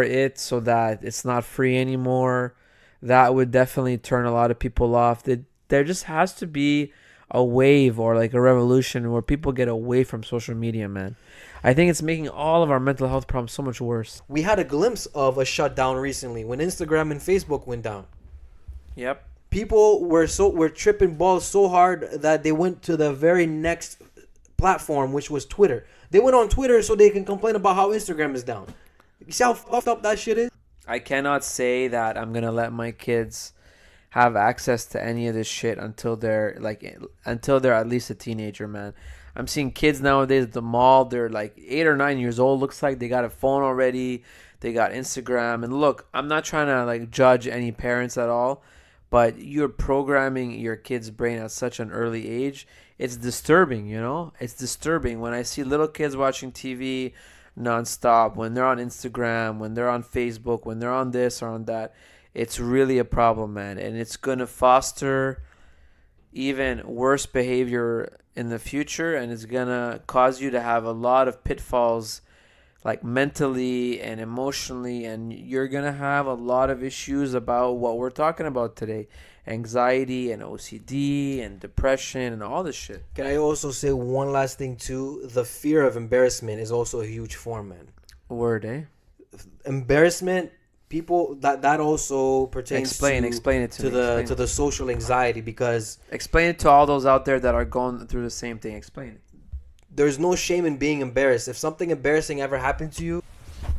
it so that it's not free anymore. That would definitely turn a lot of people off. There just has to be a wave or like a revolution where people get away from social media, man. I think it's making all of our mental health problems so much worse. We had a glimpse of a shutdown recently when Instagram and Facebook went down. Yep. People were tripping balls so hard that they went to the very next platform, which was Twitter. They went on Twitter so they can complain about how Instagram is down. You see how fucked up that shit is? I cannot say that I'm gonna let my kids have access to any of this shit until they're at least a teenager, man. I'm seeing kids nowadays at the mall. They're like 8 or 9 years old. Looks like they got a phone already. They got Instagram. And look, I'm not trying to like judge any parents at all. But you're programming your kid's brain at such an early age. It's disturbing, It's disturbing when I see little kids watching TV nonstop, when they're on Instagram, when they're on Facebook, when they're on this or on that. It's really a problem, man. And it's going to foster even worse behavior in the future. And it's going to cause you to have a lot of pitfalls like mentally and emotionally, and you're gonna have a lot of issues about what we're talking about today: anxiety and OCD and depression and all this shit. Can I also say one last thing too? The fear of embarrassment is also a huge form, man. Word, eh? Embarrassment, people that also pertains explain it to the social anxiety, because explain it to all those out there that are going through the same thing. Explain it. There's no shame in being embarrassed. If something embarrassing ever happened to you,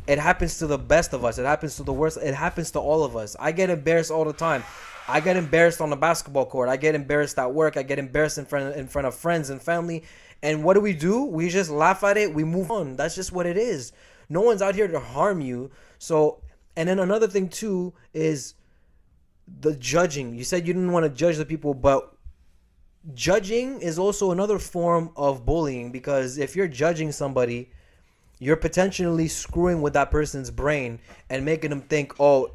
it happens to the best of us. It happens to the worst. It happens to all of us. I get embarrassed all the time. I get embarrassed on the basketball court. I get embarrassed at work. I get embarrassed in front of friends and family. And what do? We just laugh at it. We move on. That's just what it is. No one's out here to harm you. So And then another thing too is the judging. You said you didn't want to judge the people, but judging is also another form of bullying, because if you're judging somebody, you're potentially screwing with that person's brain and making them think, oh,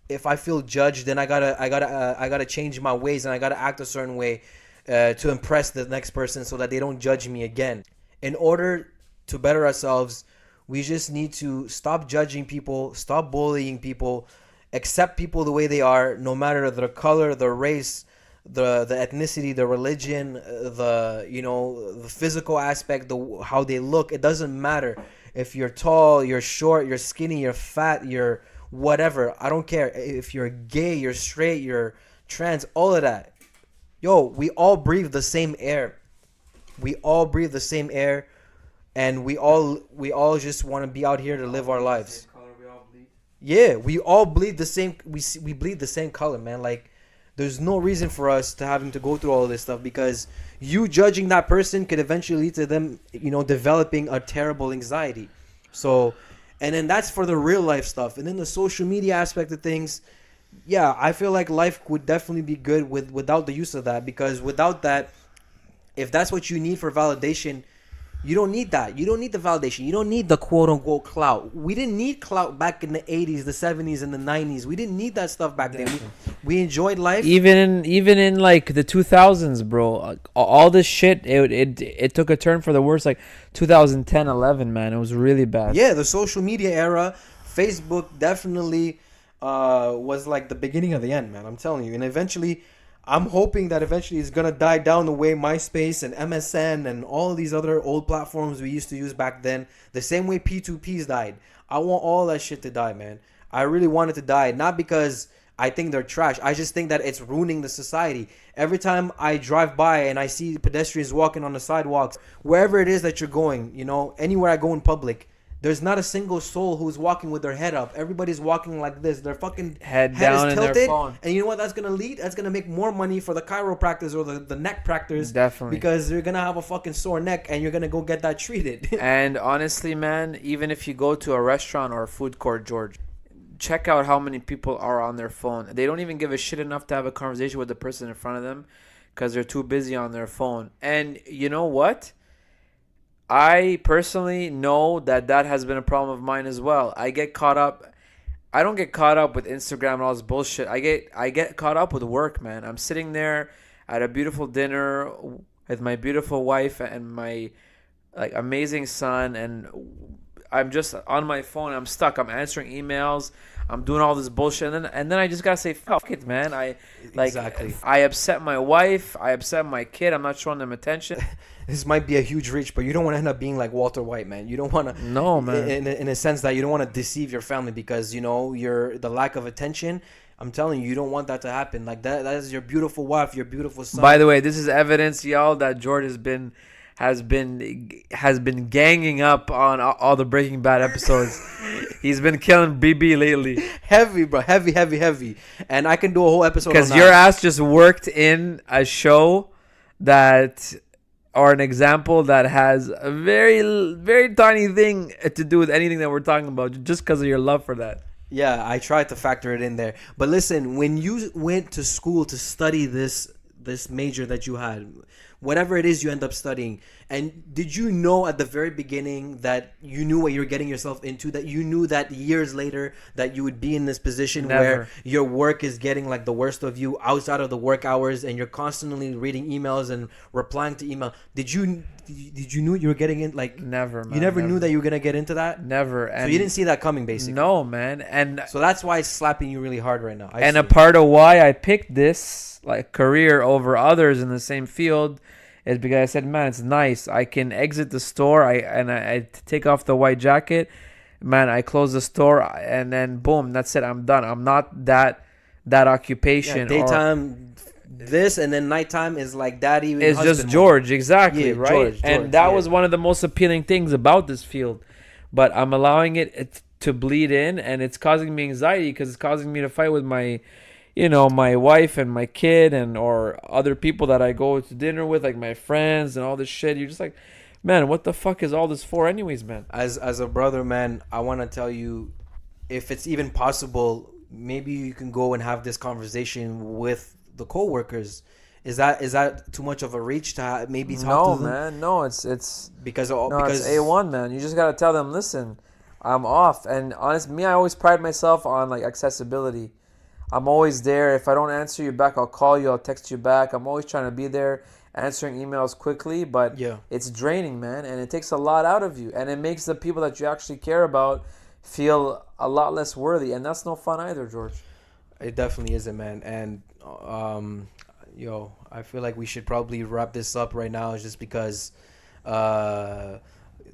if I feel judged, then I gotta change my ways, and I gotta act a certain way to impress the next person so that they don't judge me again. In order to better ourselves, we just need to stop judging people, stop bullying people, accept people the way they are, no matter their color, their race, the ethnicity, the religion, the physical aspect, how they look. It doesn't matter if you're tall, you're short, you're skinny, you're fat, you're whatever. I don't care if you're gay, you're straight, you're trans, all of that. Yo, we all breathe the same air. We all breathe the same air, and we all just want to be out here to live our lives. Yeah, we all bleed the same. We bleed the same color, man. Like, there's no reason for us to having to go through all this stuff, because you judging that person could eventually lead to them, developing a terrible anxiety. So, and then that's for the real life stuff. And then the social media aspect of things, yeah, I feel like life would definitely be good without the use of that, because without that, if that's what you need for validation, you don't need that. You don't need the validation. You don't need the quote-unquote clout. We didn't need clout back in the 80s, the 70s, and the 90s. We didn't need that stuff back then. We enjoyed life. Even in like the 2000s, bro. All this shit, it took a turn for the worse. Like 2010, 11, man. It was really bad. Yeah, the social media era, Facebook definitely was like the beginning of the end, man. I'm telling you. And eventually, I'm hoping that eventually it's going to die down the way MySpace and MSN and all these other old platforms we used to use back then, the same way P2Ps died. I want all that shit to die, man. I really want it to die, not because I think they're trash. I just think that it's ruining the society. Every time I drive by and I see pedestrians walking on the sidewalks, wherever it is that you're going, anywhere I go in public, there's not a single soul who's walking with their head up. Everybody's walking like this. Their fucking head down is tilted, in their phone. And you know what that's going to lead? That's going to make more money for the chiropractors or the neck practors. Definitely. Because you're going to have a fucking sore neck and you're going to go get that treated. And honestly, man, even if you go to a restaurant or a food court, George, check out how many people are on their phone. They don't even give a shit enough to have a conversation with the person in front of them because they're too busy on their phone. And you know what? I personally know that has been a problem of mine as well. I get caught up. I don't get caught up with Instagram and all this bullshit. I get caught up with work, man. I'm sitting there at a beautiful dinner with my beautiful wife and my amazing son, and I'm just on my phone. I'm stuck. I'm answering emails. I'm doing all this bullshit, and then I just gotta say, fuck it, man. Exactly. I upset my wife. I upset my kid. I'm not showing them attention. This might be a huge reach, but you don't want to end up being like Walter White, man. You don't want to. No, man. In a sense that you don't want to deceive your family because your the lack of attention. I'm telling you, you don't want that to happen. Like that is your beautiful wife, your beautiful son. By the way, this is evidence, y'all, that George has been ganging up on all the Breaking Bad episodes. He's been killing BB lately. Heavy, bro. Heavy. And I can do a whole episode on that. Because your ass just worked in a show that, or an example that has a very, very tiny thing to do with anything that we're talking about, just because of your love for that. Yeah, I tried to factor it in there. But listen, when you went to school to study this major that you had, whatever it is you end up studying, and did you know at the very beginning that you knew what you were getting yourself into, that you knew that years later that you would be in this position where your work is getting like the worst of you outside of the work hours and you're constantly reading emails and replying to email? Did you know you were getting in? Like, never, man. You never knew that you were gonna get into that? Never. And so you didn't see that coming, basically. No, man. And so that's why it's slapping you really hard right now. And a part of why I picked this career over others in the same field is because I said, man, it's nice. I can exit the store. I take off the white jacket. Man, I close the store and then boom, that's it. I'm done. I'm not that occupation. Yeah, daytime this, and then nighttime is like daddy. It's just George, exactly, right? George, and that was one of the most appealing things about this field. But I'm allowing it to bleed in, and it's causing me anxiety because it's causing me to fight with my wife and my kid or other people that I go to dinner with, like my friends and all this shit. You're just like, man, what the fuck is all this for anyways, man? As a brother, man, I want to tell you, if it's even possible, maybe you can go and have this conversation with the coworkers. Is that too much of a reach to maybe talk to them? No, man. No, it's Because it's A1, man. You just gotta tell them, listen, I'm off. And honestly, me, I always pride myself on like accessibility. I'm always there. If I don't answer you back, I'll call you. I'll text you back. I'm always trying to be there, answering emails quickly. But yeah, it's draining, man, and it takes a lot out of you, and it makes the people that you actually care about feel a lot less worthy, and that's no fun either, George. it definitely isn't, man. And I feel like we should probably wrap this up right now, just because the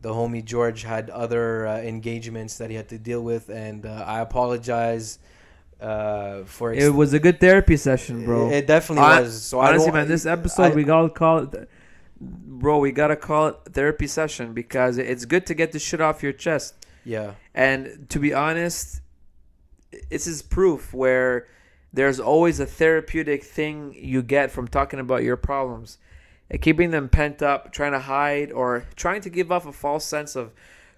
homie George had other engagements that he had to deal with, and I apologize for. It was a good therapy session, bro. It definitely was. So honestly, man, this episode we gotta call it, bro. We gotta call it therapy session because it's good to get the shit off your chest. Yeah. And to be honest, this is proof where there's always a therapeutic thing you get from talking about your problems. And keeping them pent up, trying to hide, or trying to give off a false sense of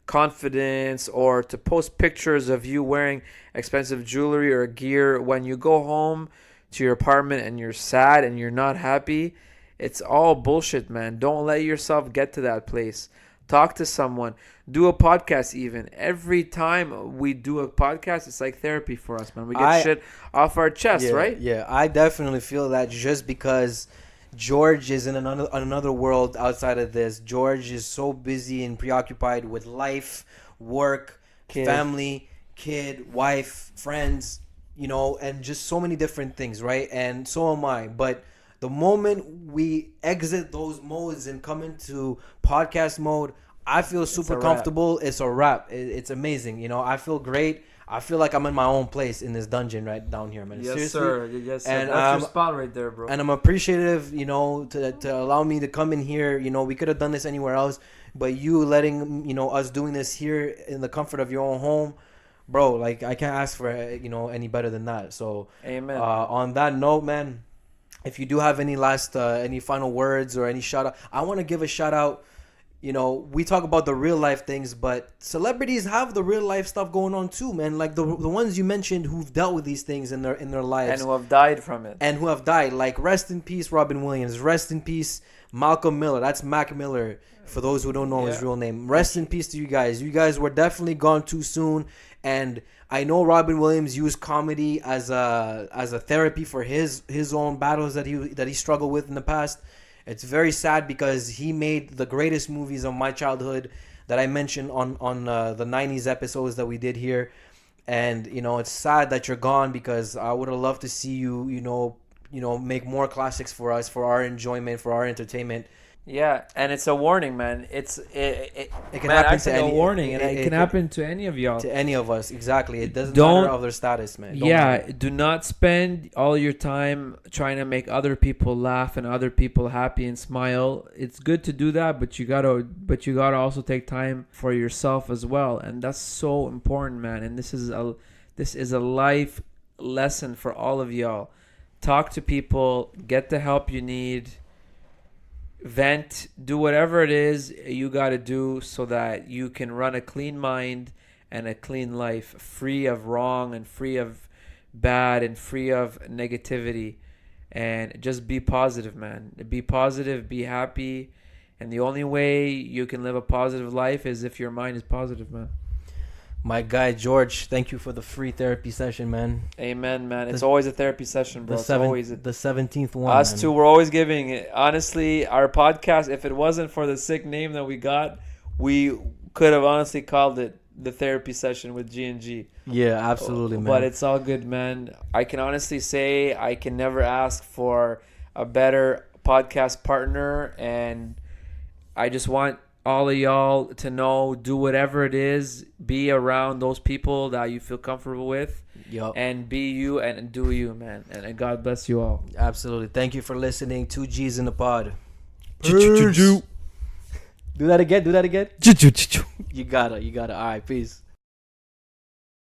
confidence, or to post pictures of you wearing expensive jewelry or gear when you go home to your apartment and you're sad and you're not happy. It's all bullshit, man. Don't let yourself get to that place. Talk to someone. Do a podcast even. Every time we do a podcast, it's like therapy for us, man. We get shit off our chest, right? Yeah, I definitely feel that, just because George is in another world outside of this. George is so busy and preoccupied with life, work, family, kid, wife, friends, and just so many different things, right? And so am I. But the moment we exit those modes and come into podcast mode, I feel super comfortable. It's a wrap. It's amazing. I feel great. I feel like I'm in my own place in this dungeon right down here, man. Yes, seriously. sir. Yes, sir. And that's your spot right there, bro. And I'm appreciative, to allow me to come in here. We could have done this anywhere else, but you letting, us doing this here in the comfort of your own home, bro, like, I can't ask for, any better than that. So, amen. On that note, man, if you do have any last, any final words or any shout out, I want to give a shout out. We talk about the real life things, but celebrities have the real life stuff going on too, man. Like the ones you mentioned who've dealt with these things in their lives, and who have died from it, and who have died. Like, rest in peace, Robin Williams. Rest in peace, Malcolm Miller. That's Mac Miller, for those who don't know his real name. Rest in peace to you guys. You guys were definitely gone too soon. And I know Robin Williams used comedy as a therapy for his own battles that he struggled with in the past. It's very sad because he made the greatest movies of my childhood that I mentioned on the 90s episodes that we did here. And, it's sad that you're gone, because I would have loved to see you, make more classics for us, for our enjoyment, for our entertainment. Yeah, and it's a warning, man. It can happen to any warning, and it can happen to any of y'all. To any of us, exactly. It doesn't matter of their status, man. Do not spend all your time trying to make other people laugh and other people happy and smile. It's good to do that, but you gotta also take time for yourself as well, and that's so important, man. And this is a life lesson for all of y'all. Talk to people, get the help you need. Vent, do whatever it is you got to do so that you can run a clean mind and a clean life, free of wrong and free of bad and free of negativity. And just be positive, man. Be positive, be happy. And the only way you can live a positive life is if your mind is positive, man. My guy, George, thank you for the free therapy session, man. Amen, man. It's always a therapy session, bro. The 17th one. Us two, we're always giving it. Honestly, our podcast, if it wasn't for the sick name that we got, we could have honestly called it the therapy session with G&G. Yeah, absolutely, man. But it's all good, man. I can honestly say I can never ask for a better podcast partner, and I just want all of y'all to know, do whatever it is, be around those people that you feel comfortable with. Yep. And be you and do you, man. And God bless you all. Absolutely. Thank you for listening. 2 G's in the pod. Peace. Do that again. You gotta. All right, peace.